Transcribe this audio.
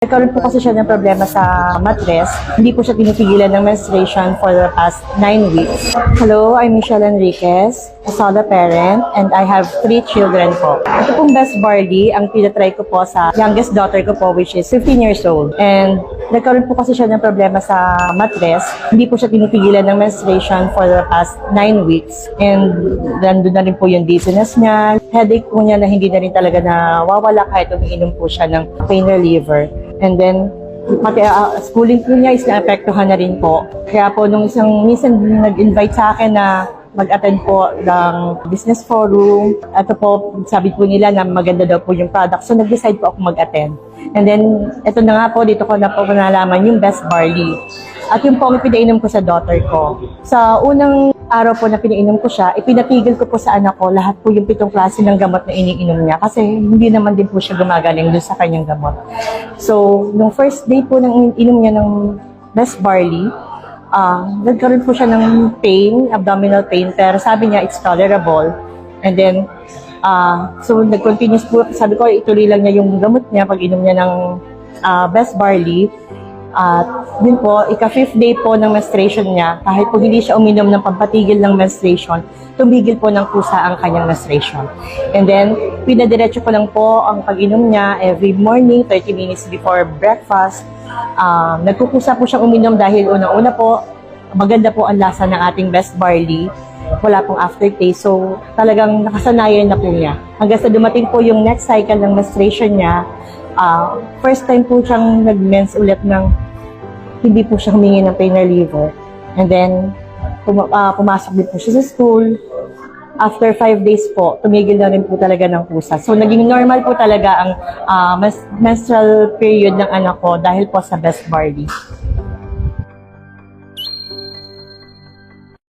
Nagkaroon po kasi siya ng problema sa mattress. Hindi po siya tinipigilan ng menstruation for the past 9 weeks. Hello, I'm Michelle Enriquez, a solo parent, and I have 3 children po. Ito pong Best Barley, ang pinatry ko po sa youngest daughter ko po, which is 15 years old. And nagkaroon po kasi siya ng problema sa mattress. Hindi po siya tinipigilan ng menstruation for the past 9 weeks. And nandun na rin po yung dizziness niya. Headache po niya na hindi na rin talaga nawawala kahit umiinom po siya ng pain reliever. And then, pati schooling po niya is naapektuhan na rin po. Kaya po, nung minsan nag-invite sa akin na mag-attend po ng business forum. Ito po, sabi po nila na maganda daw po yung product. So, nag-decide po ako mag-attend. And then, ito na nga po, dito ko na po nalaman yung Best Barley. At yung po ang pinainom ko sa daughter ko. Sa unang araw po na pinainom ko siya, ipinatigil ko po sa anak ko lahat po yung 7 klase ng gamot na iniinom niya kasi hindi naman din po siya gumagaling doon sa kanyang gamot. So, nung first day po nang inom niya ng Best Barley, nagkaroon po siya ng pain, abdominal pain, pero sabi niya it's tolerable. And then, so nag-continuous po, sabi ko ituloy lang niya yung gamot niya pag inom niya ng Best Barley. At din po, ika-5th day po ng menstruation niya, kahit po hindi siya uminom ng pampatigil ng menstruation, tumigil po ng kusa ang kanyang menstruation. And then, pinadiretso ko lang po ang pag-inom niya every morning, 30 minutes before breakfast. Nagkukusa po siyang uminom dahil una-una po, maganda po ang lasa ng ating Best Barley. Wala pong aftertaste. So, talagang nakasanayan na po niya. Hanggang sa dumating po yung next cycle ng menstruation niya, first time po siyang nag-mens ulit ng hindi po siya humingi ng pain reliever. And then, pumasok din po siya sa school. After 5 days po, tumigil na rin po talaga ng kusa. So, naging normal po talaga ang menstrual period ng anak ko dahil po sa Best Barley.